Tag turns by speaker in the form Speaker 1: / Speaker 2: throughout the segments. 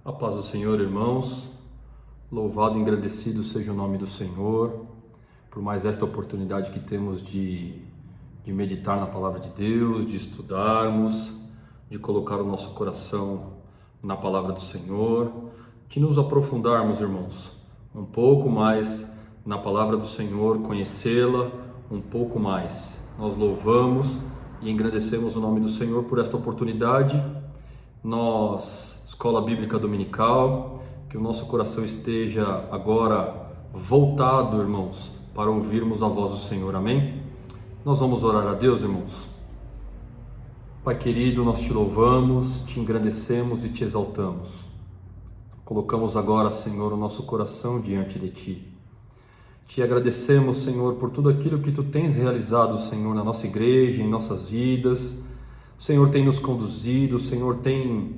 Speaker 1: A paz do Senhor, irmãos. Louvado e engrandecido seja o nome do Senhor, por mais esta oportunidade que temos de meditar na palavra de Deus, de estudarmos, de colocar o nosso coração na palavra do Senhor, de nos aprofundarmos, irmãos, um pouco mais na palavra do Senhor, conhecê-la um pouco mais. Nós louvamos e engrandecemos o nome do Senhor por esta oportunidade. Nós, Escola Bíblica Dominical, que o nosso coração esteja agora voltado, irmãos, para ouvirmos a voz do Senhor, amém? Nós vamos orar a Deus, irmãos. Pai querido, nós te louvamos, te engrandecemos e te exaltamos. Colocamos agora, Senhor, o nosso coração diante de ti. Te agradecemos, Senhor, por tudo aquilo que tu tens realizado, Senhor, na nossa igreja, em nossas vidas. O Senhor tem nos conduzido, o Senhor tem,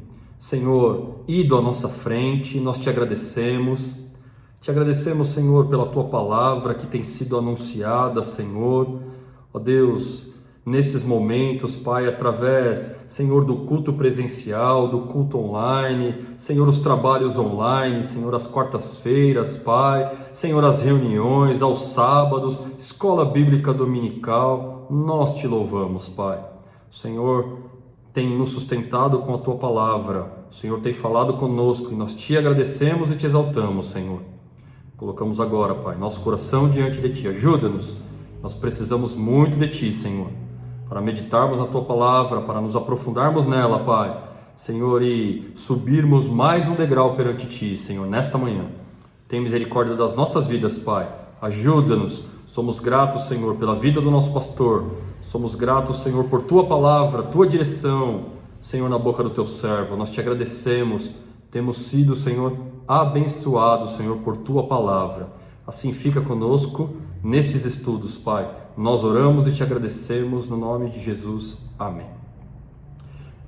Speaker 1: ido à nossa frente. Nós te agradecemos. Te agradecemos, Senhor, pela tua palavra que tem sido anunciada, Senhor. Ó Deus, nesses momentos, Pai, através, Senhor, do culto presencial, do culto online, Senhor, os trabalhos online, Senhor, as quartas-feiras, Pai, Senhor, as reuniões, aos sábados, Escola Bíblica Dominical, nós te louvamos, Pai. O Senhor tem nos sustentado com a tua palavra, o Senhor tem falado conosco e nós te agradecemos e te exaltamos, Senhor. Colocamos agora, Pai, nosso coração diante de ti, ajuda-nos, nós precisamos muito de ti, Senhor, para meditarmos a tua palavra, para nos aprofundarmos nela, Pai, Senhor, e subirmos mais um degrau perante ti, Senhor, nesta manhã. Tem misericórdia das nossas vidas, Pai, ajuda-nos. Somos gratos, Senhor, pela vida do nosso pastor. Somos gratos, Senhor, por tua palavra, tua direção, Senhor, na boca do teu servo. Nós te agradecemos. Temos sido, Senhor, abençoados, Senhor, por tua palavra. Assim fica conosco nesses estudos, Pai. Nós oramos e te agradecemos no nome de Jesus. Amém.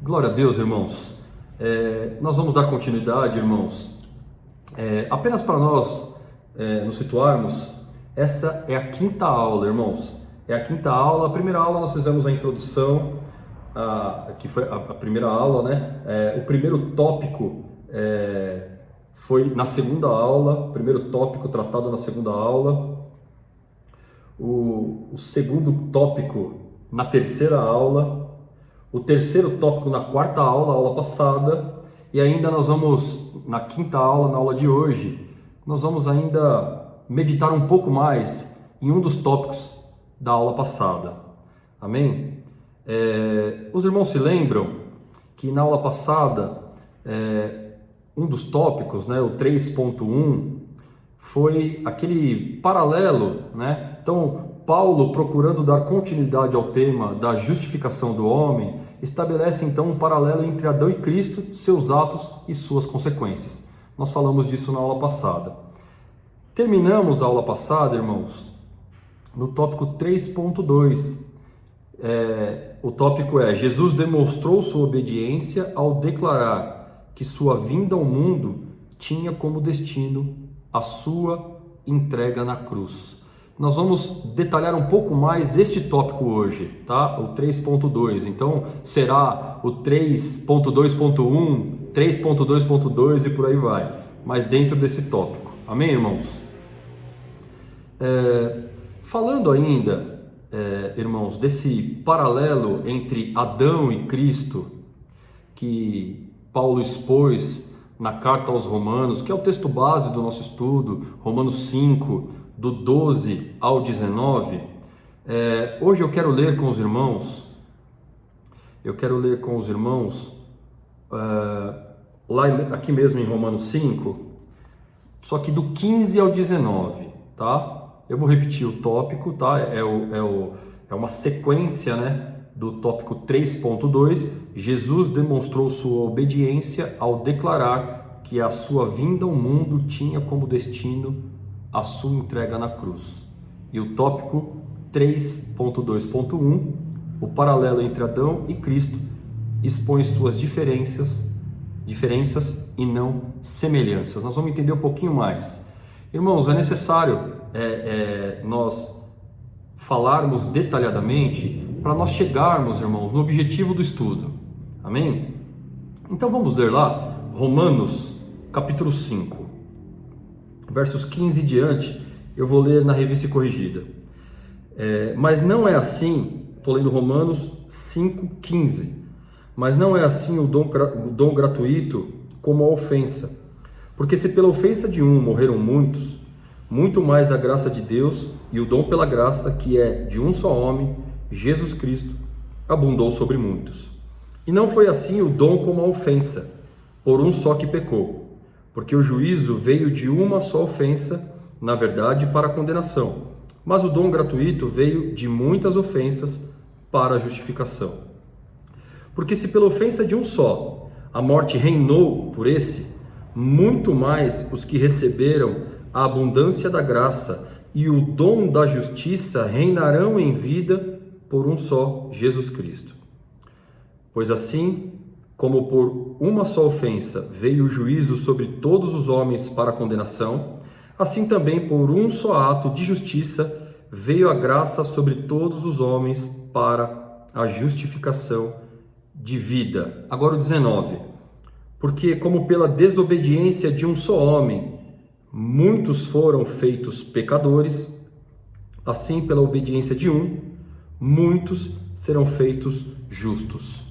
Speaker 1: Glória a Deus, irmãos. Nós vamos dar continuidade, irmãos. Apenas para nós nos situarmos, essa é a quinta aula, irmãos. É a quinta aula. A primeira aula nós fizemos a introdução, que foi a primeira aula, né? O primeiro tópico foi na segunda aula, o primeiro tópico tratado na segunda aula. O segundo tópico na terceira aula. O terceiro tópico na quarta aula, a aula passada. E ainda nós vamos, na quinta aula, na aula de hoje, nós vamos ainda meditar um pouco mais em um dos tópicos da aula passada. Amém? Os irmãos se lembram que na aula passada, um dos tópicos, né, o 3.1, foi aquele paralelo, né? Então, Paulo, procurando dar continuidade ao tema da justificação do homem, estabelece então um paralelo entre Adão e Cristo, seus atos e suas consequências. Nós falamos disso na aula passada. Terminamos a aula passada, irmãos, no tópico 3.2. O tópico é: Jesus demonstrou sua obediência ao declarar que sua vinda ao mundo tinha como destino a sua entrega na cruz. Nós vamos detalhar um pouco mais este tópico hoje, tá? O 3.2. Então, será o 3.2.1, 3.2.2 e por aí vai. Mas dentro desse tópico. Amém, irmãos? Falando ainda, irmãos, desse paralelo entre Adão e Cristo, que Paulo expôs na carta aos Romanos, que é o texto base do nosso estudo, Romanos 5, do 12 ao 19, hoje eu quero ler com os irmãos, aqui mesmo em Romanos 5, só que do 15 ao 19, tá? Eu vou repetir o tópico, tá? É uma sequência, né, do tópico 3.2. Jesus demonstrou sua obediência ao declarar que a sua vinda ao mundo tinha como destino a sua entrega na cruz. E o tópico 3.2.1, o paralelo entre Adão e Cristo, expõe suas diferenças e não semelhanças. Nós vamos entender um pouquinho mais. Irmãos, é necessário nós falarmos detalhadamente para nós chegarmos, irmãos, no objetivo do estudo. Amém? Então vamos ler lá Romanos capítulo 5, versos 15 em diante, eu vou ler na Revista e Corrigida. Mas não é assim, estou lendo Romanos 5,15. Mas não é assim o dom gratuito como a ofensa. Porque se pela ofensa de um morreram muitos, muito mais a graça de Deus e o dom pela graça, que é de um só homem, Jesus Cristo, abundou sobre muitos. E não foi assim o dom como a ofensa, por um só que pecou. Porque o juízo veio de uma só ofensa, na verdade, para a condenação. Mas o dom gratuito veio de muitas ofensas para a justificação. Porque se pela ofensa de um só a morte reinou por esse, muito mais os que receberam a abundância da graça e o dom da justiça reinarão em vida por um só, Jesus Cristo. Pois assim, como por uma só ofensa veio o juízo sobre todos os homens para a condenação, assim também por um só ato de justiça veio a graça sobre todos os homens para a justificação de vida. Agora o 19. Porque como pela desobediência de um só homem, muitos foram feitos pecadores, assim pela obediência de um, muitos serão feitos justos.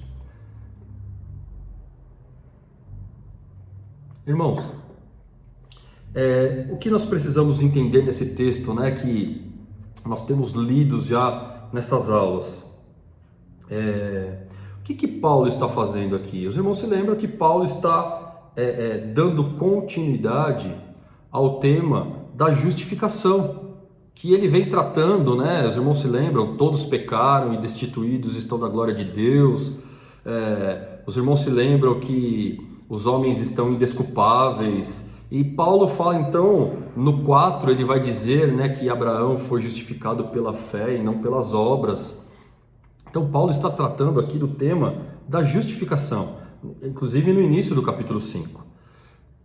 Speaker 1: Irmãos, o que nós precisamos entender nesse texto, né, que nós temos lido já nessas aulas, o que Paulo está fazendo aqui? Os irmãos se lembram que Paulo está dando continuidade ao tema da justificação, que ele vem tratando, né? Os irmãos se lembram, todos pecaram e destituídos estão da glória de Deus. Os irmãos se lembram que os homens estão indesculpáveis. E Paulo fala então, no 4, ele vai dizer, né, que Abraão foi justificado pela fé e não pelas obras. Então Paulo está tratando aqui do tema da justificação, inclusive no início do capítulo 5.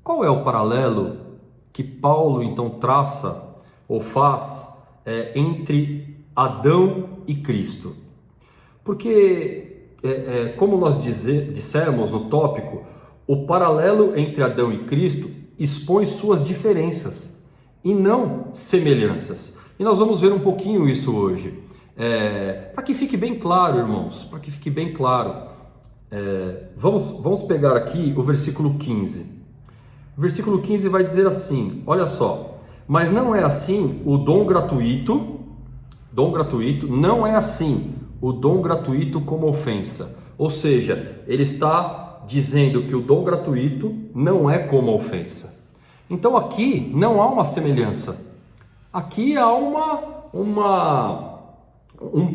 Speaker 1: Qual é o paralelo que Paulo então traça ou faz entre Adão e Cristo? Porque, como nós dissemos no tópico, o paralelo entre Adão e Cristo expõe suas diferenças e não semelhanças. E nós vamos ver um pouquinho isso hoje. Para que fique bem claro, irmãos, para que fique bem claro, vamos pegar aqui o versículo 15. O versículo 15 vai dizer assim, olha só: mas não é assim o dom gratuito, não é assim o dom gratuito como ofensa. Ou seja, ele está dizendo que o dom gratuito não é como a ofensa. Então aqui não há uma semelhança, aqui há um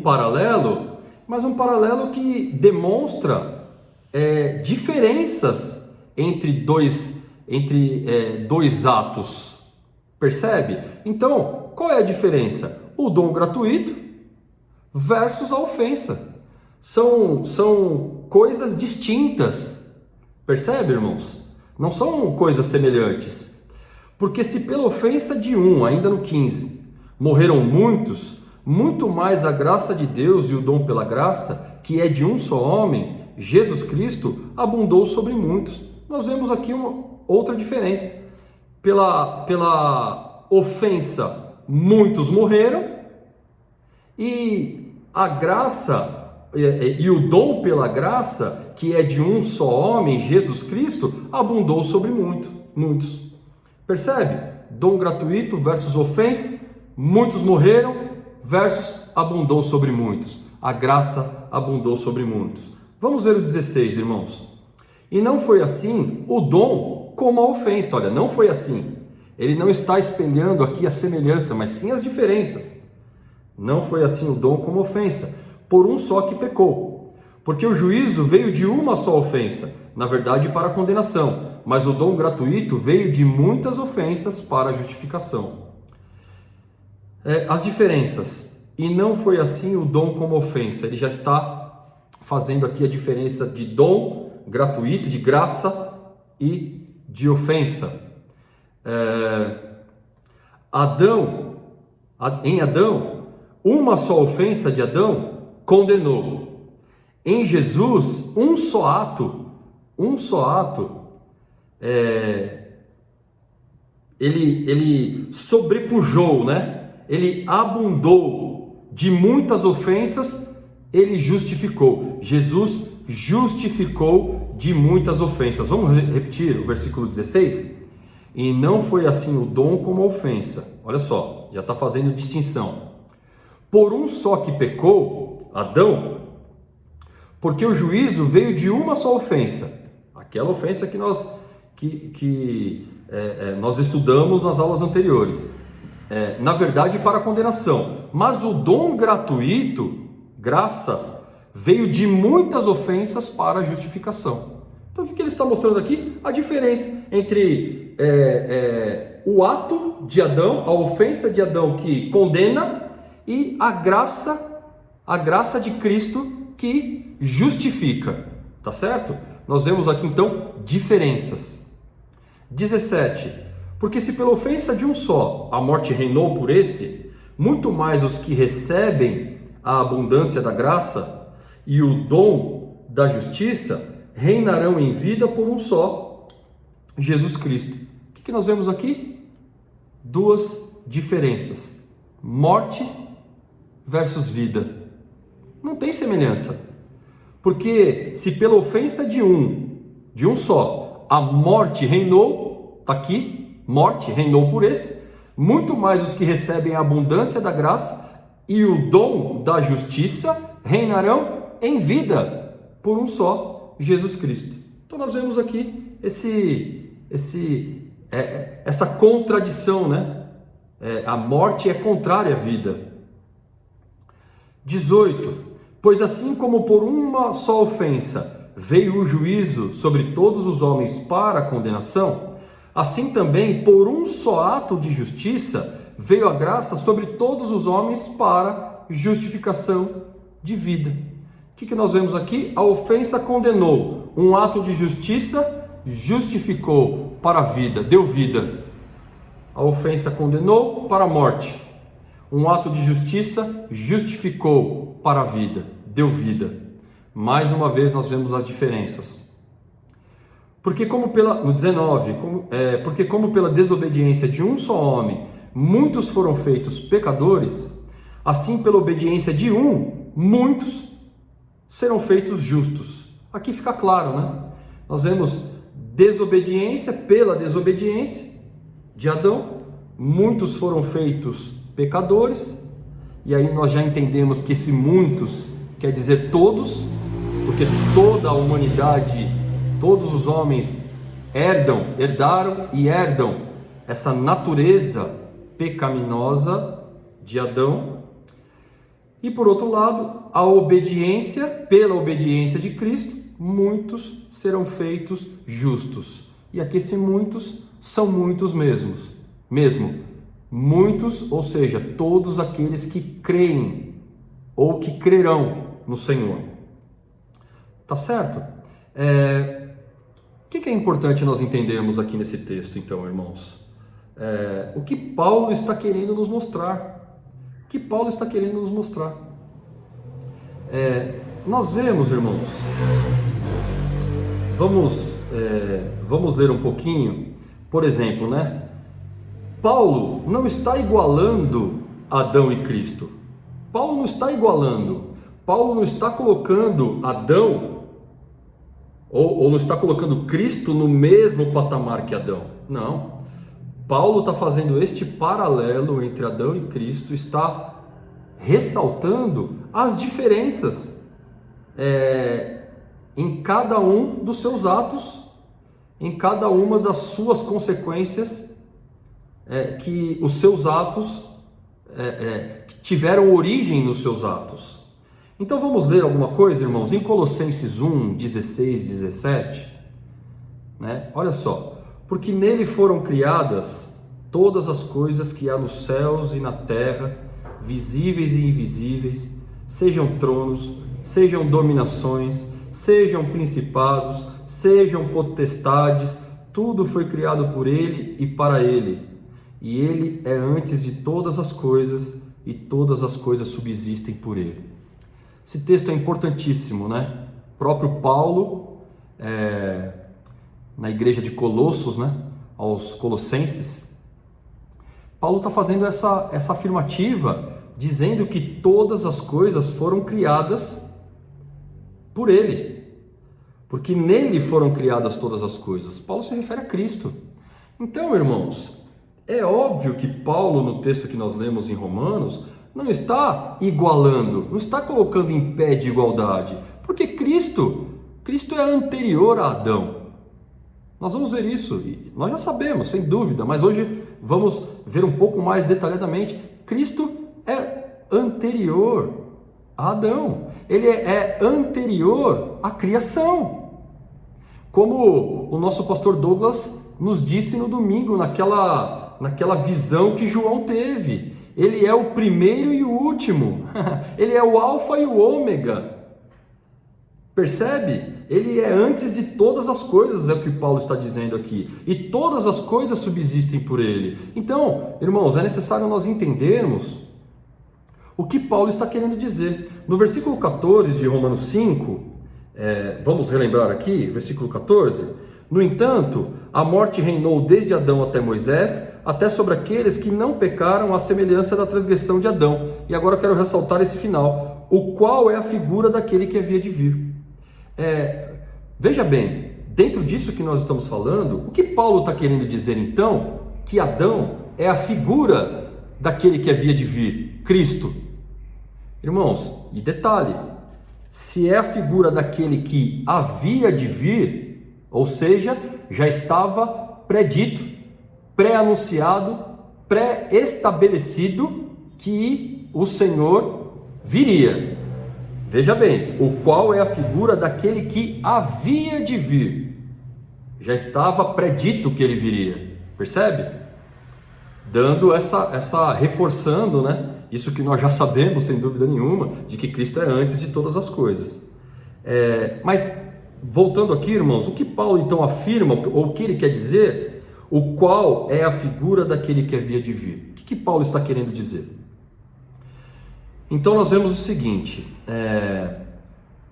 Speaker 1: paralelo, mas um paralelo que demonstra diferenças entre dois atos. Percebe? Então, qual é a diferença? O dom gratuito versus a ofensa. São coisas distintas. Percebe, irmãos? Não são coisas semelhantes. Porque se pela ofensa de um, ainda no 15, morreram muitos, muito mais a graça de Deus e o dom pela graça, que é de um só homem, Jesus Cristo, abundou sobre muitos. Nós vemos aqui uma outra diferença. Pela ofensa, muitos morreram, e a graça e o dom pela graça, que é de um só homem, Jesus Cristo, abundou sobre muitos. Percebe? Dom gratuito versus ofensa, muitos morreram versus abundou sobre muitos. A graça abundou sobre muitos. Vamos ver o 16, irmãos. E não foi assim o dom como a ofensa. Olha, não foi assim. Ele não está espelhando aqui a semelhança, mas sim as diferenças. Não foi assim o dom como a ofensa, por um só que pecou. Porque o juízo veio de uma só ofensa, na verdade para a condenação, mas o dom gratuito veio de muitas ofensas para a justificação. As diferenças. E não foi assim o dom como ofensa. Ele já está fazendo aqui a diferença de dom gratuito, de graça e de ofensa. Em Adão, uma só ofensa de Adão condenou. Em Jesus, um só ato ele sobrepujou, né? Ele abundou de muitas ofensas, ele justificou. Jesus justificou de muitas ofensas. Vamos repetir o versículo 16? E não foi assim o dom como a ofensa. Olha só, já está fazendo distinção. Por um só que pecou, Adão, porque o juízo veio de uma só ofensa. Aquela ofensa que nós estudamos nas aulas anteriores. Na verdade, para a condenação. Mas o dom gratuito, graça, veio de muitas ofensas para a justificação. Então o que ele está mostrando aqui? A diferença entre o ato de Adão, a ofensa de Adão que condena, e a graça de Cristo que justifica. Tá certo? Nós vemos aqui então diferenças. 17. Porque se pela ofensa de um só a morte reinou por esse, muito mais os que recebem a abundância da graça e o dom da justiça reinarão em vida por um só, Jesus Cristo. O que nós vemos aqui? Duas diferenças: morte versus vida. Não tem semelhança, porque se pela ofensa de um só, a morte reinou, está aqui, morte reinou por esse, muito mais os que recebem a abundância da graça e o dom da justiça reinarão em vida por um só, Jesus Cristo. Então nós vemos aqui essa contradição, né? A morte é contrária à vida. 18. Pois assim como por uma só ofensa veio o juízo sobre todos os homens para a condenação, assim também por um só ato de justiça veio a graça sobre todos os homens para justificação de vida. O que nós vemos aqui? A ofensa condenou, um ato de justiça justificou para a vida, deu vida. A ofensa condenou para a morte. Um ato de justiça justificou para a vida, deu vida. Mais uma vez nós vemos as diferenças. Porque no 19, porque como pela desobediência de um só homem, muitos foram feitos pecadores, assim pela obediência de muitos serão feitos justos. Aqui fica claro, né? Nós vemos desobediência, pela desobediência de Adão, muitos foram feitos pecadores, e aí nós já entendemos que esse muitos quer dizer todos, porque toda a humanidade, todos os homens herdaram e herdam essa natureza pecaminosa de Adão. E por outro lado, a obediência, pela obediência de Cristo, muitos serão feitos justos. E aqui esses muitos são muitos mesmo. Muitos, ou seja, todos aqueles que creem ou que crerão no Senhor. Tá certo? O que é importante nós entendermos aqui nesse texto, então, irmãos? O que Paulo está querendo nos mostrar? O que Paulo está querendo nos mostrar? Nós vemos, irmãos, vamos ler um pouquinho, por exemplo, né? Paulo não está igualando Adão e Cristo. Paulo não está igualando. Paulo não está colocando Adão ou não está colocando Cristo no mesmo patamar que Adão. Não. Paulo está fazendo este paralelo entre Adão e Cristo, está ressaltando as diferenças em cada um dos seus atos, em cada uma das suas consequências, que os seus atos tiveram origem nos seus atos. Então vamos ler alguma coisa, irmãos, em Colossenses 1, 16, 17, né? Olha só: porque nele foram criadas todas as coisas que há nos céus e na terra, visíveis e invisíveis, sejam tronos, sejam dominações, sejam principados, sejam potestades, tudo foi criado por ele e para ele. E ele é antes de todas as coisas, e todas as coisas subsistem por ele. Esse texto é importantíssimo, né? O próprio Paulo, na igreja de Colossos, né? Aos Colossenses, Paulo está fazendo essa afirmativa, dizendo que todas as coisas foram criadas por Ele, porque nele foram criadas todas as coisas. Paulo se refere a Cristo. Então, irmãos, é óbvio que Paulo, no texto que nós lemos em Romanos, não está igualando, não está colocando em pé de igualdade, porque Cristo é anterior a Adão. Nós vamos ver isso, e nós já sabemos, sem dúvida, mas hoje vamos ver um pouco mais detalhadamente. Cristo é anterior a Adão, ele é anterior à criação. Como o nosso pastor Douglas nos disse no domingo, naquela visão que João teve. Ele é o primeiro e o último, ele é o alfa e o ômega. Percebe? Ele é antes de todas as coisas, é o que Paulo está dizendo aqui. E todas as coisas subsistem por ele. Então, irmãos, é necessário nós entendermos o que Paulo está querendo dizer. No versículo 14 de Romanos 5, vamos relembrar aqui, versículo 14. No entanto, a morte reinou desde Adão até Moisés, até sobre aqueles que não pecaram à semelhança da transgressão de Adão. E agora eu quero ressaltar esse final, o qual é a figura daquele que havia de vir. Veja bem, dentro disso que nós estamos falando, o que Paulo está querendo dizer então? Que Adão é a figura daquele que havia de vir, Cristo. Irmãos, e detalhe, se é a figura daquele que havia de vir, ou seja, já estava predito, pré-anunciado, pré-estabelecido que o Senhor viria. Veja bem, o qual é a figura daquele que havia de vir. Já estava predito que ele viria. Percebe? Dando reforçando, né? Isso que nós já sabemos, sem dúvida nenhuma, de que Cristo é antes de todas as coisas. Mas, voltando aqui, irmãos, o que Paulo então afirma, ou o que ele quer dizer, o qual é a figura daquele que havia de vir? O que Paulo está querendo dizer? Então nós vemos o seguinte,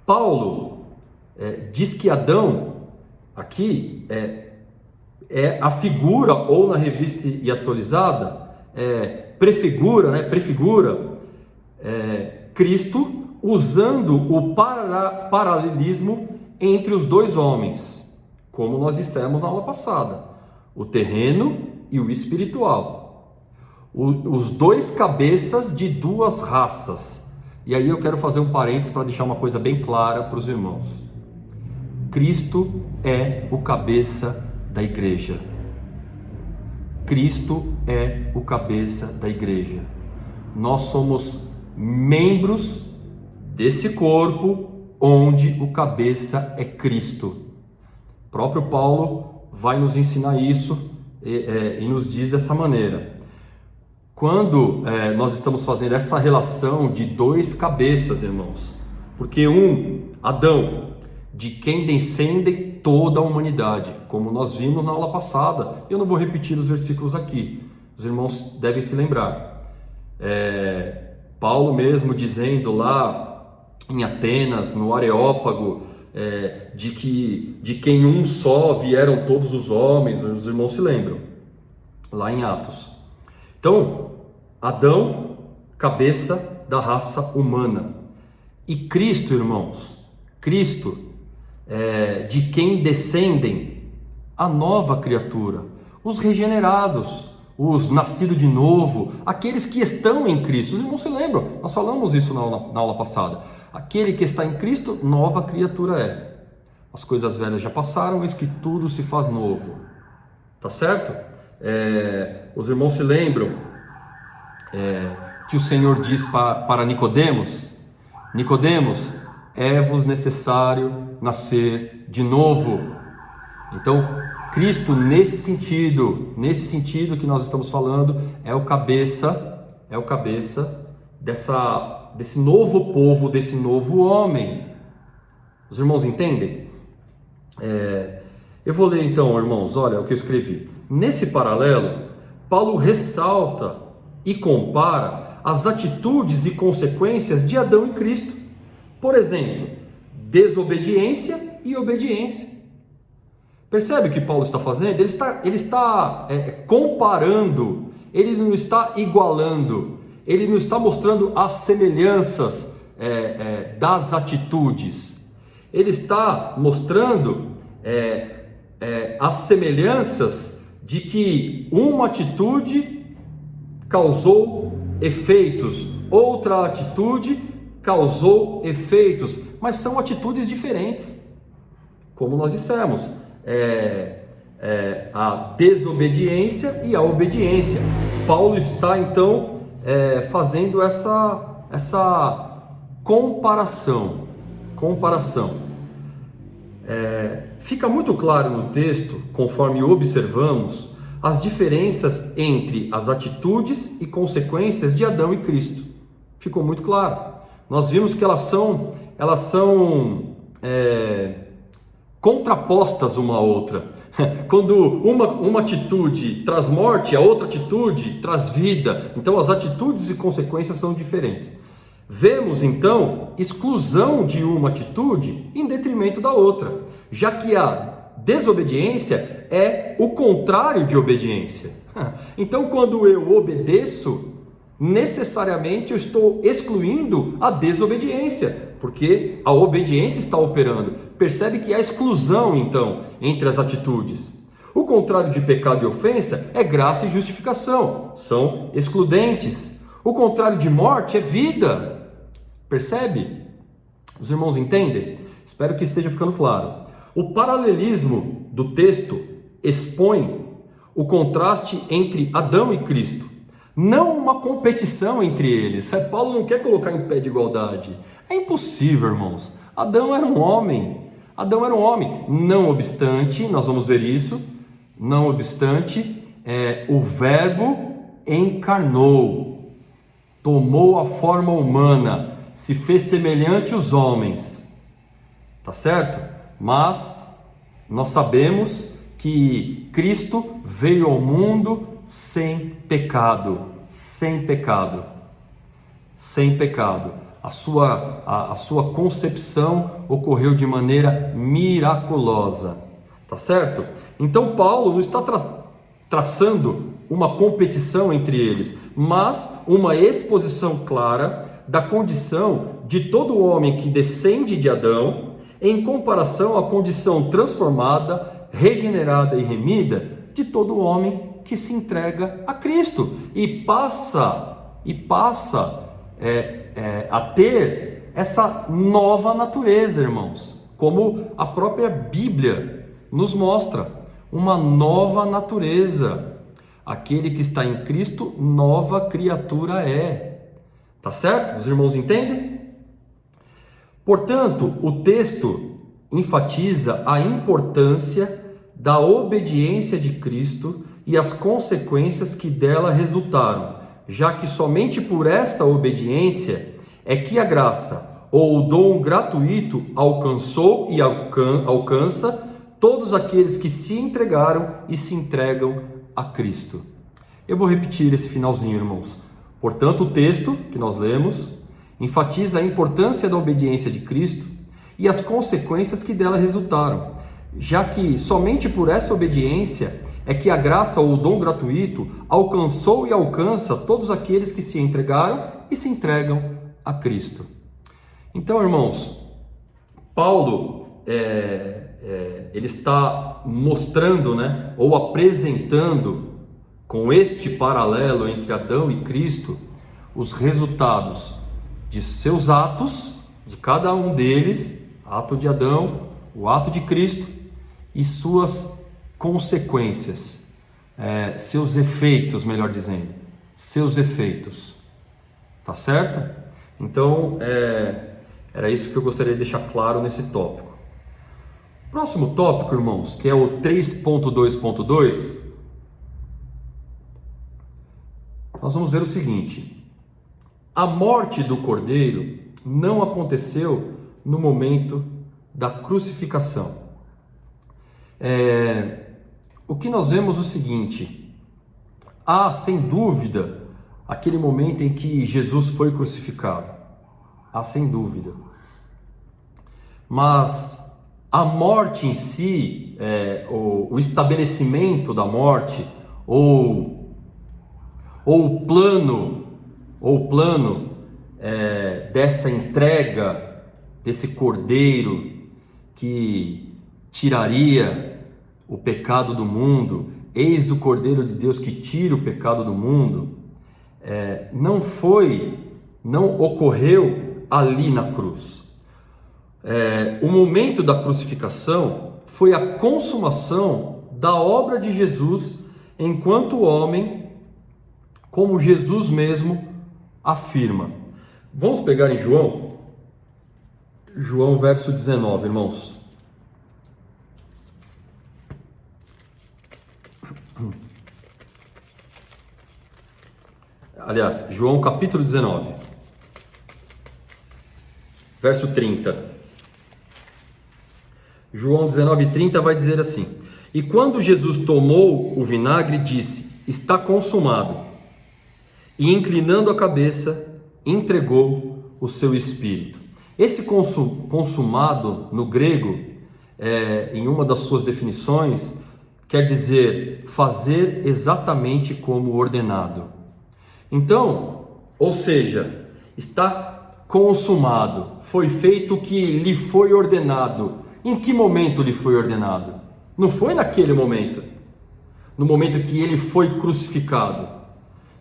Speaker 1: Paulo diz que Adão, aqui, é a figura, ou na revista e atualizada, prefigura Cristo, usando o paralelismo entre os dois homens, como nós dissemos na aula passada, o terreno e o espiritual. Os dois cabeças de duas raças. E aí eu quero fazer um parênteses para deixar uma coisa bem clara para os irmãos. Cristo é o cabeça da igreja. Cristo é o cabeça da igreja. Nós somos membros desse corpo onde o cabeça é Cristo. O próprio Paulo vai nos ensinar isso e nos diz dessa maneira. Quando nós estamos fazendo essa relação de dois cabeças, irmãos, porque Adão, de quem descende toda a humanidade, como nós vimos na aula passada, eu não vou repetir os versículos aqui, os irmãos devem se lembrar. Paulo mesmo dizendo lá em Atenas, no Areópago, de quem um só vieram todos os homens, os irmãos se lembram, lá em Atos. Então, Adão, cabeça da raça humana. E Cristo, irmãos, Cristo, de quem descendem a nova criatura, os regenerados, os nascidos de novo, aqueles que estão em Cristo. Os irmãos se lembram, nós falamos isso na aula passada. Aquele que está em Cristo, nova criatura é. As coisas velhas já passaram, eis que tudo se faz novo. Tá certo? Os irmãos se lembram que o Senhor diz para Nicodemos: Nicodemos, é-vos necessário nascer de novo. Então, Cristo, nesse sentido que nós estamos falando, é o cabeça desse novo povo, desse novo homem. Os irmãos entendem? Eu vou ler então, irmãos, olha o que eu escrevi. Nesse paralelo, Paulo ressalta e compara as atitudes e consequências de Adão e Cristo. Por exemplo, desobediência e obediência. Percebe o que Paulo está fazendo? Ele está comparando ele não está igualando, ele não está mostrando as semelhanças das atitudes, ele está mostrando as semelhanças de que uma atitude causou efeitos, outra atitude causou efeitos, mas são atitudes diferentes, como nós dissemos, a desobediência e a obediência. Paulo está então fazendo essa comparação. Fica muito claro no texto, conforme observamos, as diferenças entre as atitudes e consequências de Adão e Cristo. Ficou muito claro. Nós vimos que elas são contrapostas uma à outra. Quando uma atitude traz morte, a outra atitude traz vida. Então as atitudes e consequências são diferentes. Vemos então exclusão de uma atitude em detrimento da outra, já que a desobediência é o contrário de obediência. Então quando eu obedeço, necessariamente eu estou excluindo a desobediência, porque a obediência está operando. Percebe que há exclusão então entre as atitudes. O contrário de pecado e ofensa é graça e justificação, são excludentes. O contrário de morte é vida. Percebe? Os irmãos entendem? Espero que esteja ficando claro. O paralelismo do texto expõe o contraste entre Adão e Cristo, não uma competição entre eles. Paulo não quer colocar em pé de igualdade. É impossível, irmãos. Adão era um homem. Não obstante, nós vamos ver isso, não obstante, o Verbo encarnou, tomou a forma humana, se fez semelhante aos homens. Tá certo? Mas nós sabemos que Cristo veio ao mundo sem pecado. A sua concepção ocorreu de maneira miraculosa, tá certo? Então Paulo não está traçando uma competição entre eles, mas uma exposição clara da condição de todo homem que descende de Adão, em comparação à condição transformada, regenerada e remida de todo homem que se entrega a Cristo e passa a ter essa nova natureza, irmãos, como a própria Bíblia nos mostra, uma nova natureza. Aquele que está em Cristo, nova criatura é. Tá certo? Os irmãos entendem? Portanto, o texto enfatiza a importância da obediência de Cristo e as consequências que dela resultaram, já que somente por essa obediência é que a graça ou o dom gratuito alcançou e alcança todos aqueles que se entregaram e se entregam a Cristo. Eu vou repetir esse finalzinho, irmãos. Portanto, o texto que nós lemos enfatiza a importância da obediência de Cristo e as consequências que dela resultaram, já que somente por essa obediência é que a graça ou o dom gratuito alcançou e alcança todos aqueles que se entregaram e se entregam a Cristo. Então, irmãos, Paulo ele está mostrando, ou apresentando com este paralelo entre Adão e Cristo os resultados de seus atos, de cada um deles, ato de Adão, o ato de Cristo, e suas consequências, seus efeitos, melhor dizendo, seus efeitos, tá certo? Então, era isso que eu gostaria de deixar claro nesse tópico. Próximo tópico, irmãos, que é o 3.2.2, nós vamos ver o seguinte: a morte do Cordeiro não aconteceu no momento da crucificação. O que nós vemos é o seguinte: há sem dúvida aquele momento em que Jesus foi crucificado, há sem dúvida, mas a morte em si, o estabelecimento da morte ou ou o plano dessa entrega desse cordeiro que tiraria o pecado do mundo, eis o Cordeiro de Deus que tira o pecado do mundo, não ocorreu ali na cruz. O momento da crucificação foi a consumação da obra de Jesus enquanto homem, como Jesus mesmo afirma. Vamos pegar em João verso 19, irmãos. Aliás, João capítulo 19, verso 30. João 19:30 vai dizer assim: E quando Jesus tomou o vinagre, disse: Está consumado. E inclinando a cabeça, entregou o seu espírito. Esse consumado no grego, em uma das suas definições, quer dizer fazer exatamente como ordenado. Então, ou seja, está consumado, foi feito o que lhe foi ordenado. Em que momento lhe foi ordenado? Não foi naquele momento, no momento que ele foi crucificado.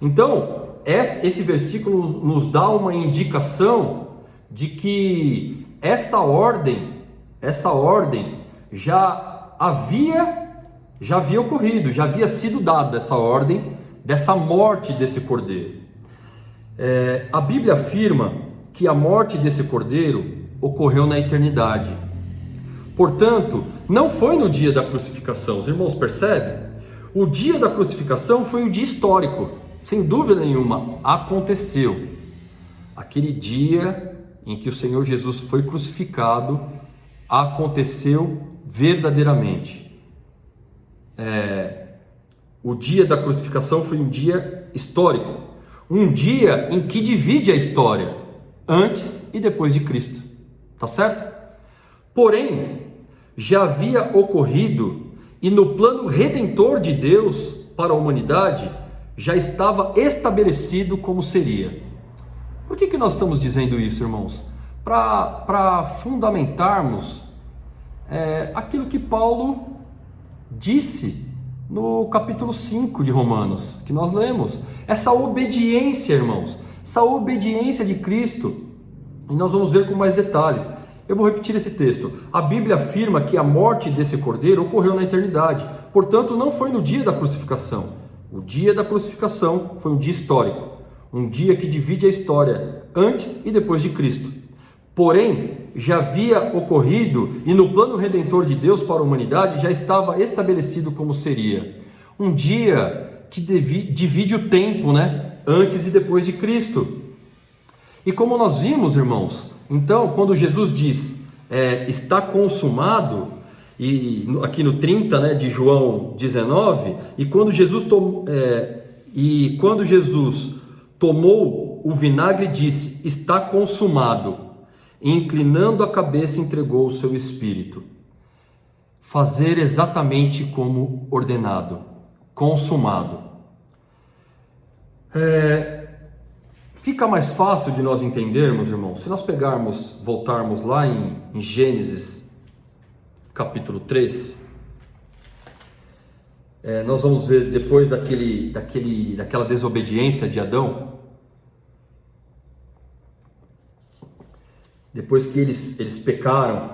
Speaker 1: Então, esse versículo nos dá uma indicação de que essa ordem já havia ocorrido, já havia sido dada essa ordem dessa morte desse cordeiro. A Bíblia afirma que a morte desse cordeiro ocorreu na eternidade. Portanto, não foi no dia da crucificação. Os irmãos percebem? O dia da crucificação foi um dia histórico, sem dúvida nenhuma, aconteceu. Aquele dia em que o Senhor Jesus foi crucificado, aconteceu verdadeiramente. O dia da crucificação foi um dia histórico, um dia em que divide a história, antes e depois de Cristo, tá certo? Porém, já havia ocorrido e no plano redentor de Deus para a humanidade, já estava estabelecido como seria. Por que nós estamos dizendo isso, irmãos? Para fundamentarmos aquilo que Paulo disse no capítulo 5 de Romanos, que nós lemos. Essa obediência, irmãos, essa obediência de Cristo, e nós vamos ver com mais detalhes. Eu vou repetir esse texto. A Bíblia afirma que a morte desse cordeiro ocorreu na eternidade, portanto não foi no dia da crucificação. O dia da crucificação foi um dia histórico, um dia que divide a história antes e depois de Cristo. Porém, já havia ocorrido e no plano redentor de Deus para a humanidade já estava estabelecido como seria. Um dia que divide o tempo, antes e depois de Cristo. E como nós vimos, irmãos, então, quando Jesus diz, está consumado, e aqui no 30, de João 19, e quando Jesus tomou o vinagre, disse, está consumado. E inclinando a cabeça, entregou o seu espírito. Fazer exatamente como ordenado, consumado. Fica mais fácil de nós entendermos, irmãos, se nós voltarmos lá em Gênesis capítulo 3, nós vamos ver depois daquela desobediência de Adão, depois que eles pecaram,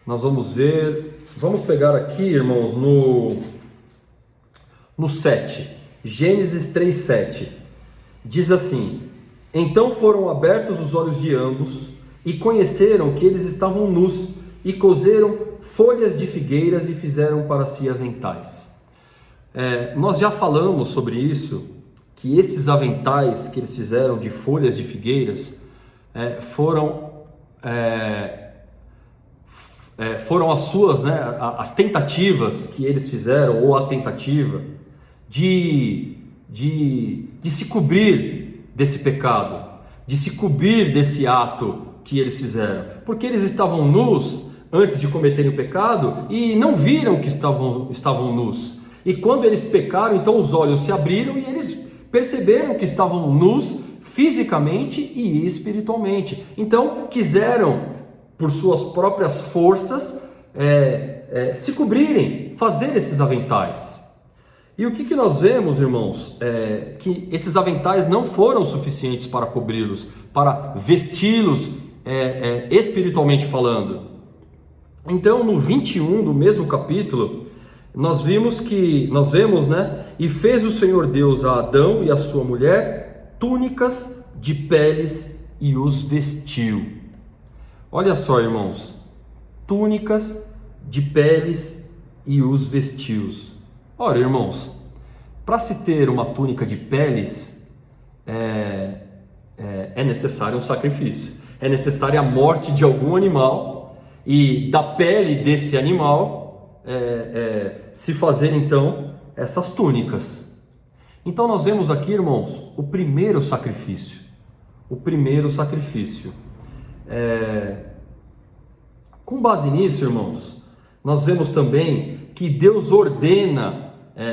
Speaker 1: nós vamos pegar aqui, irmãos, no 7, Gênesis 3:7, diz assim: Então foram abertos os olhos de ambos e conheceram que eles estavam nus e coseram folhas de figueiras e fizeram para si aventais. Nós já falamos sobre isso, que esses aventais que eles fizeram de folhas de figueiras foram as suas, as tentativas que eles fizeram, ou a tentativa de se cobrir desse pecado, de se cobrir desse ato que eles fizeram, porque eles estavam nus antes de cometerem o pecado e não viram que estavam nus. E quando eles pecaram, então os olhos se abriram e eles perceberam que estavam nus fisicamente e espiritualmente. Então quiseram, por suas próprias forças, se cobrirem, fazer esses aventais. E o que nós vemos, irmãos? Que esses aventais não foram suficientes para cobri-los, para vesti-los espiritualmente falando. Então, no 21 do mesmo capítulo, nós vemos, né? E fez o Senhor Deus a Adão e a sua mulher túnicas de peles e os vestiu. Olha só, irmãos, túnicas de peles e os vestiu. Ora, irmãos, para se ter uma túnica de peles, é necessário um sacrifício. É necessária a morte de algum animal e da pele desse animal se fazer então essas túnicas. Então nós vemos aqui, irmãos, o primeiro sacrifício. Com base nisso, irmãos, nós vemos também que Deus ordena,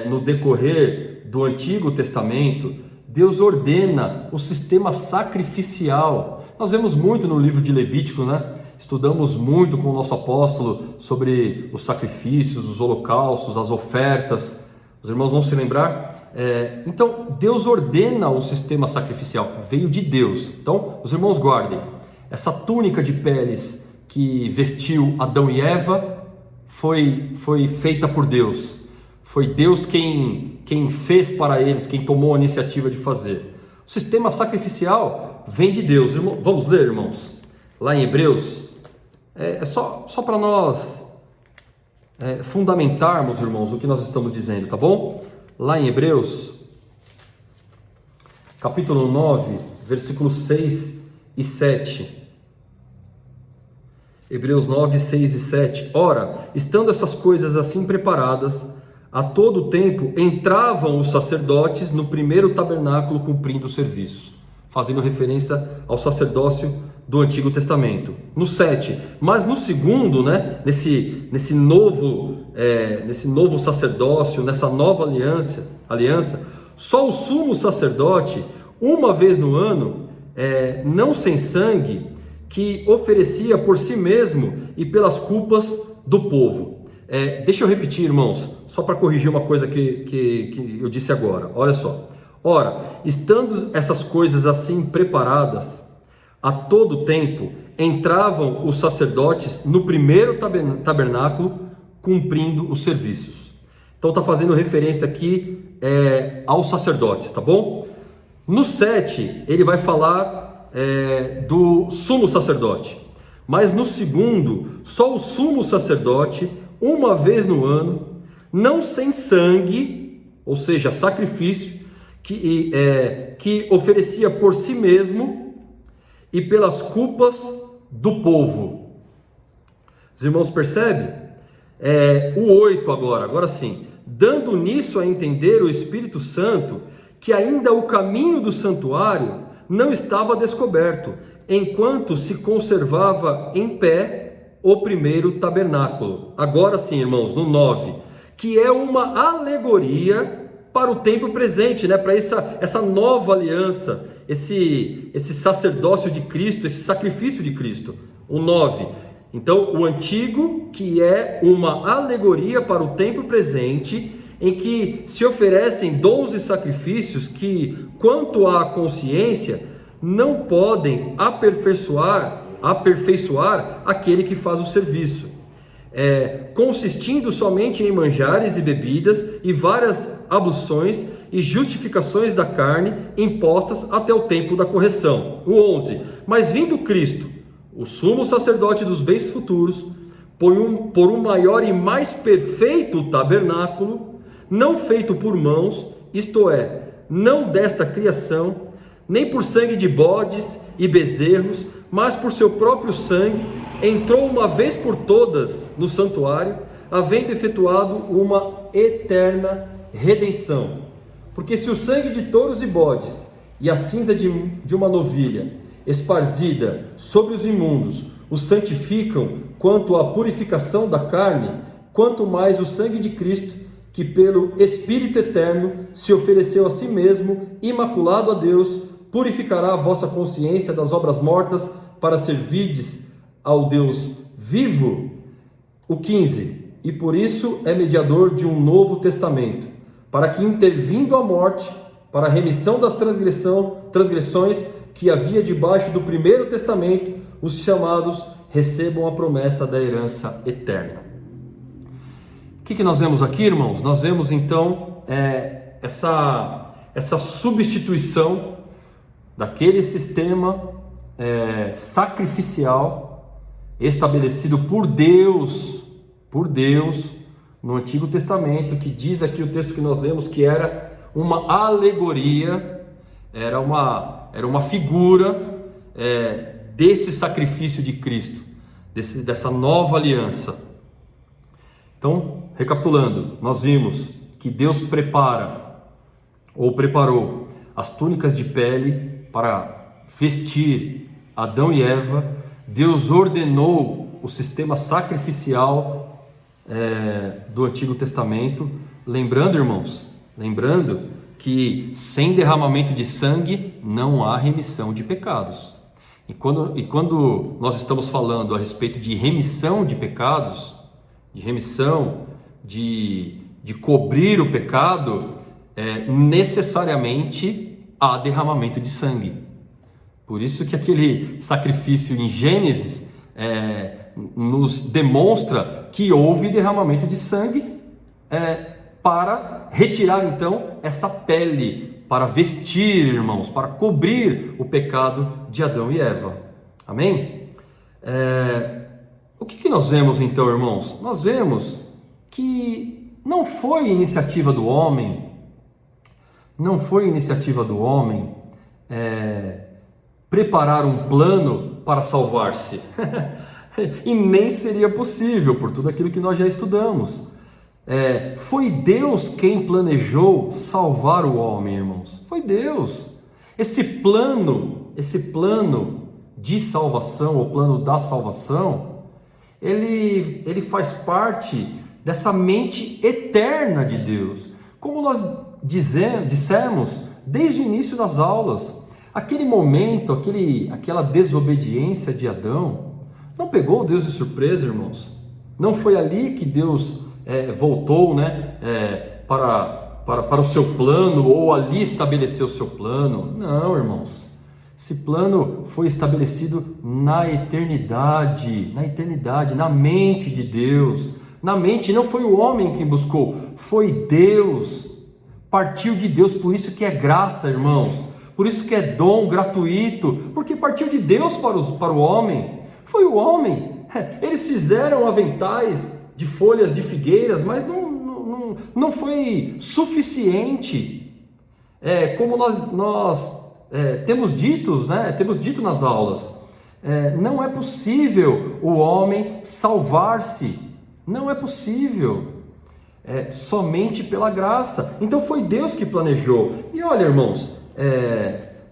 Speaker 1: no decorrer do Antigo Testamento, Deus ordena o sistema sacrificial. Nós vemos muito no livro de Levítico, né? Estudamos muito com o nosso apóstolo sobre os sacrifícios, os holocaustos, as ofertas. Os irmãos vão se lembrar. Então, Deus ordena o sistema sacrificial, veio de Deus. Então, os irmãos guardem, essa túnica de peles que vestiu Adão e Eva foi feita por Deus. Foi Deus quem fez para eles, quem tomou a iniciativa de fazer. O sistema sacrificial vem de Deus. Vamos ler, irmãos? Lá em Hebreus, só para nós fundamentarmos, irmãos, o que nós estamos dizendo, tá bom? Lá em Hebreus, capítulo 9, versículos 6 e 7. Hebreus 9, 6 e 7. Ora, estando essas coisas assim preparadas, a todo tempo entravam os sacerdotes no primeiro tabernáculo cumprindo os serviços, fazendo referência ao sacerdócio do Antigo Testamento. No 7, mas no segundo, né, nesse novo sacerdócio, nessa nova aliança, só o sumo sacerdote, uma vez no ano, não sem sangue, que oferecia por si mesmo e pelas culpas do povo. Deixa eu repetir, irmãos, só para corrigir uma coisa que eu disse agora. Olha só. Ora, estando essas coisas assim preparadas, a todo tempo entravam os sacerdotes no primeiro tabernáculo cumprindo os serviços. Então está fazendo referência aqui aos sacerdotes, tá bom? No 7 ele vai falar do sumo sacerdote, mas no segundo só o sumo sacerdote, uma vez no ano, não sem sangue, ou seja, sacrifício, que oferecia por si mesmo e pelas culpas do povo. Os irmãos percebem? O 8 agora sim. Dando nisso a entender o Espírito Santo que ainda o caminho do santuário não estava descoberto, enquanto se conservava em pé o primeiro tabernáculo. Agora sim, irmãos, no 9, que é uma alegoria para o tempo presente, né? Para essa nova aliança, esse sacerdócio de Cristo, esse sacrifício de Cristo. O 9. Então, o antigo, que é uma alegoria para o tempo presente, em que se oferecem dons e sacrifícios que, quanto à consciência, não podem aperfeiçoar aquele que faz o serviço, consistindo somente em manjares e bebidas e várias abluções e justificações da carne impostas até o tempo da correção. O 11. Mas vindo Cristo, o sumo sacerdote dos bens futuros, por um maior e mais perfeito tabernáculo, não feito por mãos, isto é, não desta criação, nem por sangue de bodes e bezerros, mas por seu próprio sangue, entrou uma vez por todas no santuário, havendo efetuado uma eterna redenção. Porque se o sangue de touros e bodes e a cinza de uma novilha esparzida sobre os imundos os santificam quanto à purificação da carne, quanto mais o sangue de Cristo, que pelo Espírito Eterno se ofereceu a si mesmo, imaculado a Deus, purificará a vossa consciência das obras mortas para servirdes ao Deus vivo. O 15. E por isso é mediador de um novo testamento, para que, intervindo a morte, para a remissão das transgressões que havia debaixo do primeiro testamento, os chamados recebam a promessa da herança eterna. O que nós vemos aqui, irmãos? Nós vemos então essa substituição daquele sistema sacrificial estabelecido por Deus no Antigo Testamento, que diz aqui o texto que nós lemos que era uma alegoria, era uma figura desse sacrifício de Cristo, dessa nova aliança. Então, recapitulando, nós vimos que Deus preparou as túnicas de pele para vestir Adão e Eva. Deus ordenou o sistema sacrificial do Antigo Testamento. Lembrando, irmãos, que sem derramamento de sangue não há remissão de pecados. E quando nós estamos falando a respeito de remissão de pecados, de remissão, de cobrir o pecado, necessariamente há derramamento de sangue. Por isso que aquele sacrifício em Gênesis nos demonstra que houve derramamento de sangue para retirar então essa pele, para vestir, irmãos, para cobrir o pecado de Adão e Eva. Amém? O que nós vemos então, irmãos? Nós vemos que não foi iniciativa do homem, preparar um plano para salvar-se. E nem seria possível, por tudo aquilo que nós já estudamos. Foi Deus quem planejou salvar o homem, irmãos. Foi Deus. Esse plano de salvação, o plano da salvação, ele faz parte dessa mente eterna de Deus. Como nós dissemos desde o início das aulas, aquele momento, aquela desobediência de Adão, não pegou Deus de surpresa, irmãos. Não foi ali que Deus voltou, para o seu plano, ou ali estabeleceu o seu plano. Não, irmãos. Esse plano foi estabelecido na eternidade, na mente de Deus. Na mente, não foi o homem quem buscou, foi Deus. Partiu de Deus, por isso que é graça, irmãos. Por isso que é dom gratuito, porque partiu de Deus para o homem. Foi o homem. Eles fizeram aventais de folhas de figueiras, mas não foi suficiente. Como nós temos dito nas aulas, não é possível o homem salvar-se, não é possível, somente pela graça. Então foi Deus que planejou. E olha, irmãos,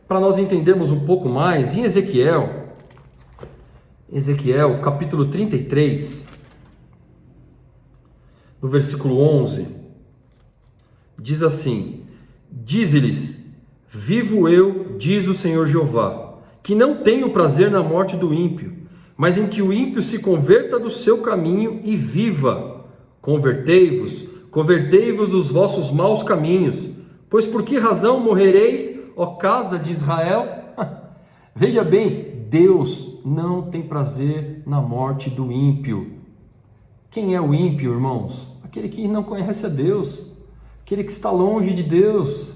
Speaker 1: para nós entendermos um pouco mais, em Ezequiel capítulo 33, no versículo 11, diz assim: dize-lhes, vivo eu, diz o Senhor Jeová, que não tenho prazer na morte do ímpio, mas em que o ímpio se converta do seu caminho e viva. Convertei-vos dos vossos maus caminhos, pois por que razão morrereis, ó casa de Israel? Veja bem, Deus não tem prazer na morte do ímpio. Quem é o ímpio, irmãos? Aquele que não conhece a Deus, aquele que está longe de Deus.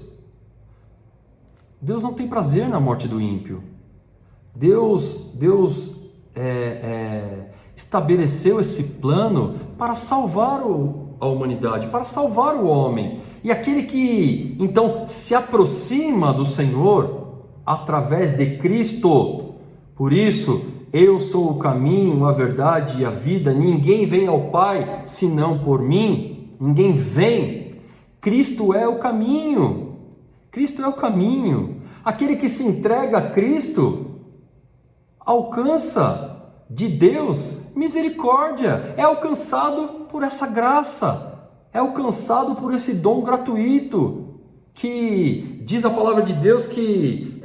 Speaker 1: Deus não tem prazer na morte do ímpio. Deus estabeleceu esse plano para salvar a humanidade, para salvar o homem. E aquele que então se aproxima do Senhor através de Cristo. Por isso, eu sou o caminho, a verdade e a vida. Ninguém vem ao Pai senão por mim. Ninguém vem. Cristo é o caminho. Cristo é o caminho. Aquele que se entrega a Cristo alcança de Deus misericórdia. É alcançado por essa graça. é alcançado por esse dom gratuito, que diz a palavra de Deus que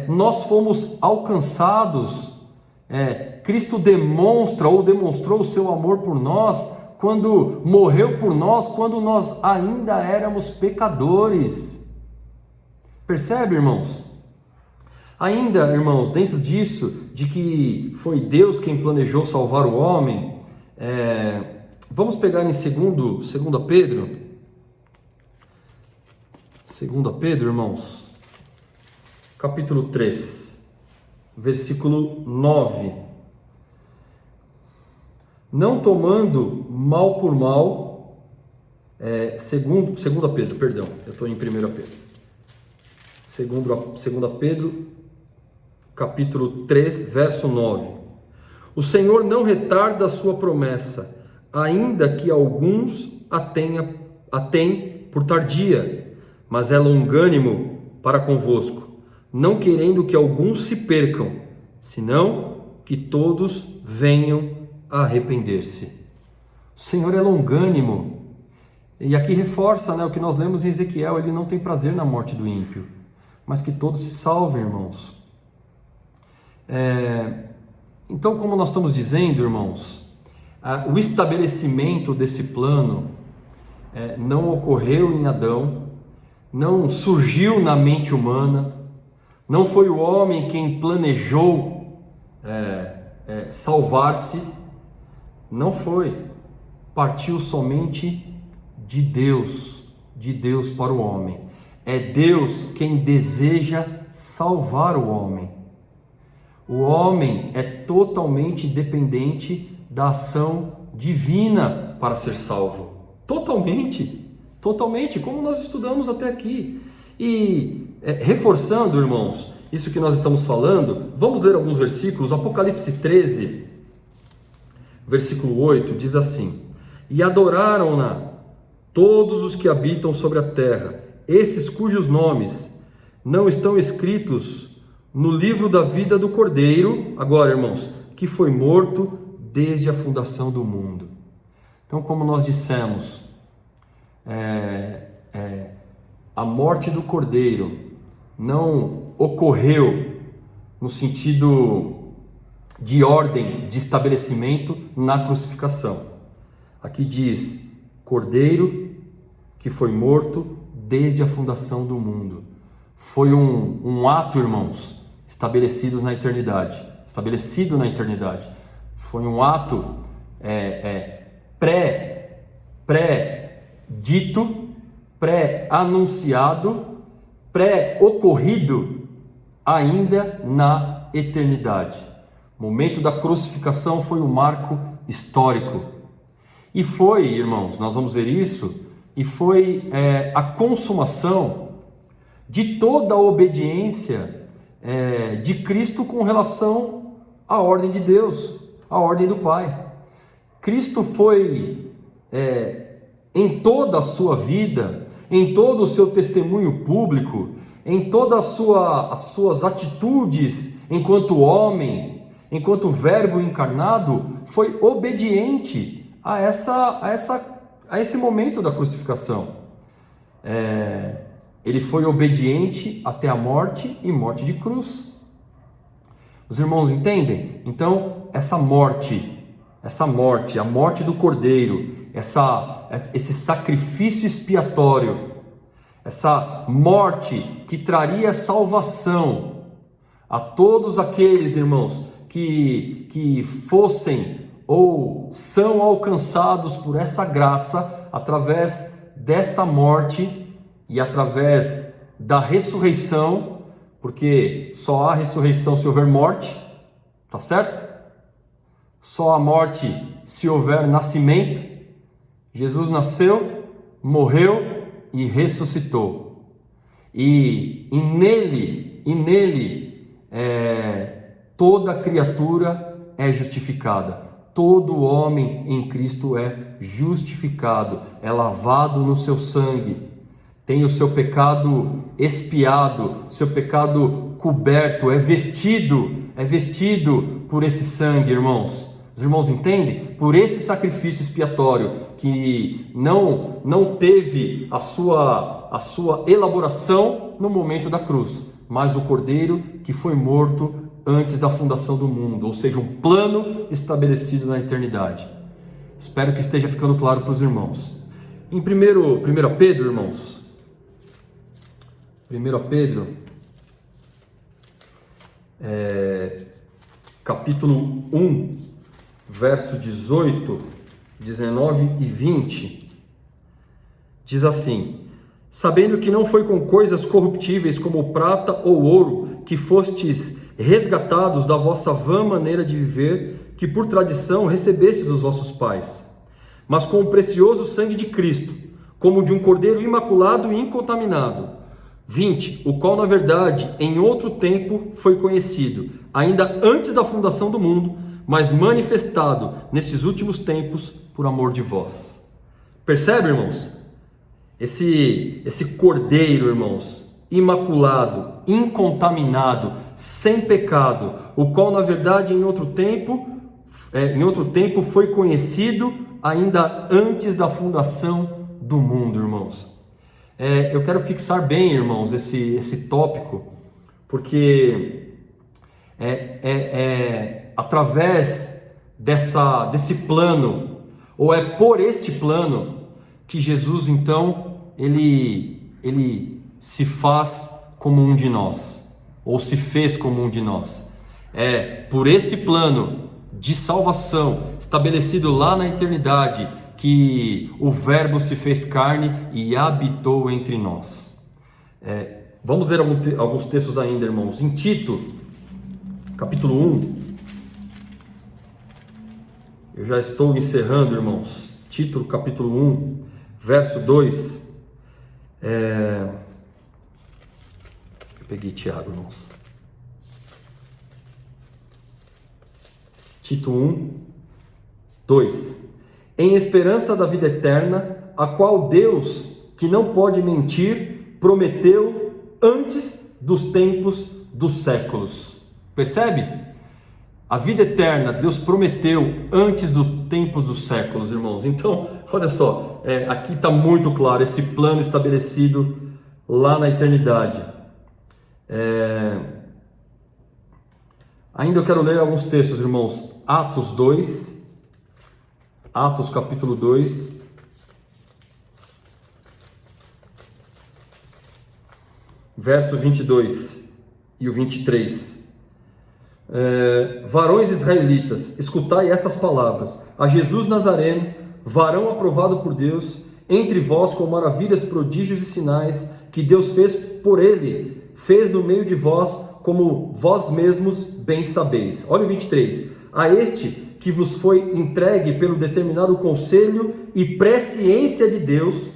Speaker 1: nós fomos alcançados. Cristo demonstrou o seu amor por nós, quando morreu por nós, quando nós ainda éramos pecadores. Percebe, irmãos? Ainda, irmãos, dentro disso, de que foi Deus quem planejou salvar o homem, vamos pegar em 2 Pedro. 2 Pedro, irmãos, capítulo 3, versículo 9. Não tomando mal por mal, 2 Pedro, perdão, eu estou em 1 Pedro. 2 Pedro, capítulo 3, verso 9. O Senhor não retarda a sua promessa, ainda que alguns a têm por tardia, mas é longânimo para convosco, não querendo que alguns se percam, senão que todos venham a arrepender-se. O Senhor é longânimo, e aqui reforça, o que nós lemos em Ezequiel: ele não tem prazer na morte do ímpio, mas que todos se salvem, irmãos. Então, como nós estamos dizendo, irmãos, o estabelecimento desse plano não ocorreu em Adão, não surgiu na mente humana, não foi o homem quem planejou salvar-se, não foi, partiu somente de Deus para o homem. É Deus quem deseja salvar o homem. O homem é totalmente dependente da ação divina para ser salvo. Totalmente, como nós estudamos até aqui. E reforçando, irmãos, isso que nós estamos falando, vamos ler alguns versículos. Apocalipse 13, versículo 8, diz assim: e adoraram-na todos os que habitam sobre a terra, esses cujos nomes não estão escritos no livro da vida do Cordeiro, agora, irmãos, que foi morto desde a fundação do mundo. Então, como nós dissemos, a morte do Cordeiro não ocorreu no sentido de ordem, de estabelecimento na crucificação. Aqui diz: Cordeiro que foi morto desde a fundação do mundo. Foi um ato, irmãos, estabelecido na eternidade. Foi um ato pré-dito, pré-anunciado, pré-ocorrido ainda na eternidade. O momento da crucificação foi um marco histórico. E foi, irmãos, nós vamos ver isso, e foi a consumação de toda a obediência de Cristo com relação à ordem de Deus, à ordem do Pai. Cristo foi, em toda a sua vida, em todo o seu testemunho público, em todas as suas atitudes enquanto homem, enquanto verbo encarnado, foi obediente a esse momento da crucificação. Ele foi obediente até a morte, e morte de cruz. Os irmãos entendem? Então, essa morte, a morte do Cordeiro, esse sacrifício expiatório, essa morte que traria salvação a todos aqueles, irmãos, que fossem ou são alcançados por essa graça através dessa morte e através da ressurreição, porque só há ressurreição se houver morte, tá certo? Só há morte se houver nascimento. Jesus nasceu, morreu e ressuscitou. E nele toda criatura é justificada. Todo homem em Cristo é justificado, é lavado no seu sangue, tem o seu pecado expiado, seu pecado coberto, é vestido por esse sangue, irmãos. Os irmãos entendem? Por esse sacrifício expiatório que não teve a sua elaboração no momento da cruz, mas o cordeiro que foi morto antes da fundação do mundo, ou seja, um plano estabelecido na eternidade. Espero que esteja ficando claro para os irmãos. Em 1 Pedro, irmãos, 1 Pedro, capítulo 1, verso 18, 19 e 20, diz assim: sabendo que não foi com coisas corruptíveis como prata ou ouro que fostes resgatados da vossa vã maneira de viver, que por tradição recebeste dos vossos pais, mas com o precioso sangue de Cristo, como de um cordeiro imaculado e incontaminado. 20, o qual na verdade em outro tempo foi conhecido, ainda antes da fundação do mundo, mas manifestado nesses últimos tempos por amor de vós. Percebe, irmãos? Esse cordeiro, irmãos, imaculado, incontaminado, sem pecado, o qual na verdade em outro tempo foi conhecido ainda antes da fundação do mundo, irmãos. Eu quero fixar bem, irmãos, esse tópico, porque através desse plano, ou é por este plano, que Jesus então, ele se faz como um de nós, ou se fez como um de nós. Por esse plano de salvação, estabelecido lá na eternidade, que o Verbo se fez carne e habitou entre nós. Vamos ler alguns textos ainda, irmãos. Em Tito, capítulo 1, eu já estou encerrando, irmãos. Tito, capítulo 1, verso 2. Eu peguei Tiago, irmãos. Tito 1, 2. Em esperança da vida eterna, a qual Deus, que não pode mentir, prometeu antes dos tempos dos séculos. Percebe? A vida eterna, Deus prometeu antes dos tempos dos séculos, irmãos. Então, olha só, aqui está muito claro esse plano estabelecido lá na eternidade. Ainda eu quero ler alguns textos, irmãos. Atos 2, Atos capítulo 2, verso 22 e o 23. Varões israelitas, escutai estas palavras: a Jesus Nazareno, varão aprovado por Deus, entre vós com maravilhas, prodígios e sinais, que Deus fez por ele, fez no meio de vós, como vós mesmos bem sabeis. Olha o 23. A este que vos foi entregue pelo determinado conselho e presciência de Deus,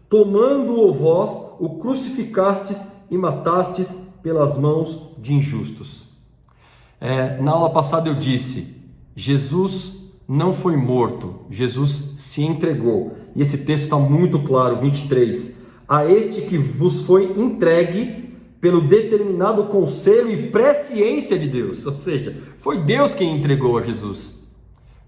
Speaker 1: tomando-o vós, o crucificastes e matastes pelas mãos de injustos. Na aula passada eu disse, Jesus não foi morto, Jesus se entregou. E esse texto está muito claro, 23. A este que vos foi entregue pelo determinado conselho e presciência de Deus. Ou seja, foi Deus quem entregou a Jesus.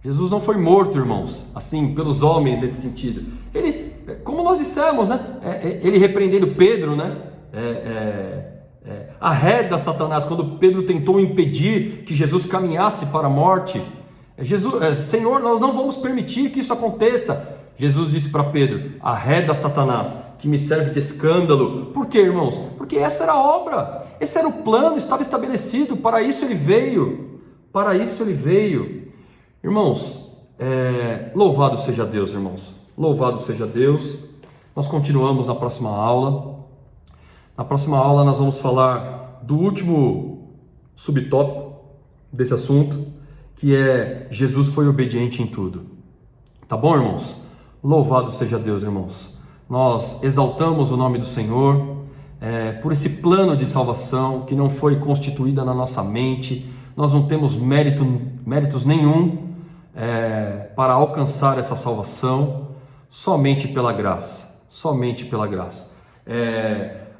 Speaker 1: Jesus não foi morto, irmãos, assim, pelos homens nesse sentido. Ele, como nós dissemos, né? Ele repreendendo Pedro, né? Arreda Satanás, quando Pedro tentou impedir que Jesus caminhasse para a morte. Senhor, nós não vamos permitir que isso aconteça. Jesus disse para Pedro: arreda Satanás, que me serve de escândalo. Por quê, irmãos? Porque essa era a obra, esse era o plano, estava estabelecido, para isso ele veio. Para isso ele veio. Irmãos, louvado seja Deus, irmãos. Louvado seja Deus. Nós continuamos na próxima aula. Na próxima aula nós vamos falar do último subtópico desse assunto, que é: Jesus foi obediente em tudo. Tá bom, irmãos? Louvado seja Deus, irmãos. Nós exaltamos o nome do Senhor por esse plano de salvação que não foi constituída na nossa mente. Nós não temos méritos nenhum para alcançar essa salvação, somente pela graça. Somente pela graça.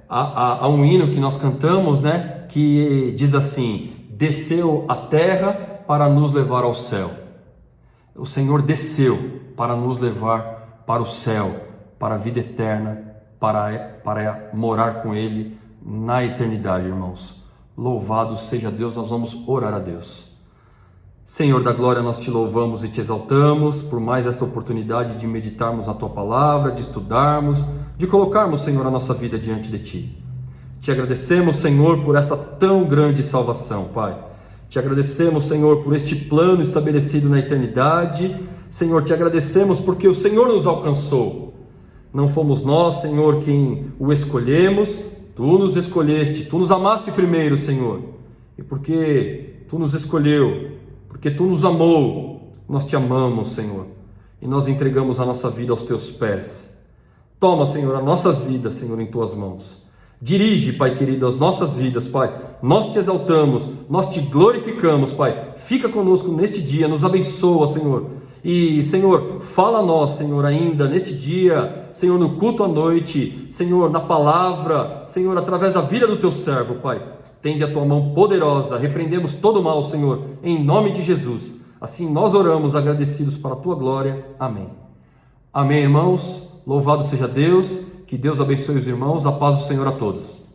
Speaker 1: Há um hino que nós cantamos, né, que diz assim: desceu à terra para nos levar ao céu. o Senhor desceu para nos levar para o céu, para a vida eterna, para morar com Ele na eternidade, irmãos. Louvado seja Deus. Nós vamos orar a Deus. Senhor da glória, nós te louvamos e te exaltamos por mais essa oportunidade de meditarmos na tua palavra, de estudarmos, de colocarmos, Senhor, a nossa vida diante de ti. Te agradecemos, Senhor, por esta tão grande salvação, Pai. Te agradecemos, Senhor, por este plano estabelecido na eternidade. Senhor, te agradecemos porque o Senhor nos alcançou. Não fomos nós, Senhor, quem o escolhemos. Tu nos escolheste, Tu nos amaste primeiro, Senhor. E porque Tu nos escolheu, porque Tu nos amou, nós Te amamos, Senhor. E nós entregamos a nossa vida aos Teus pés. Toma, Senhor, a nossa vida, Senhor, em Tuas mãos. Dirige, Pai querido, as nossas vidas, Pai. Nós Te exaltamos, nós Te glorificamos, Pai. Fica conosco neste dia, nos abençoa, Senhor. E, Senhor, fala a nós, Senhor, ainda neste dia, Senhor, no culto à noite, Senhor, na palavra, Senhor, através da vida do Teu servo, Pai. Estende a Tua mão poderosa, repreendemos todo o mal, Senhor, em nome de Jesus. Assim nós oramos agradecidos para a Tua glória. Amém. Amém, irmãos. Louvado seja Deus. Que Deus abençoe os irmãos. A paz do Senhor a todos.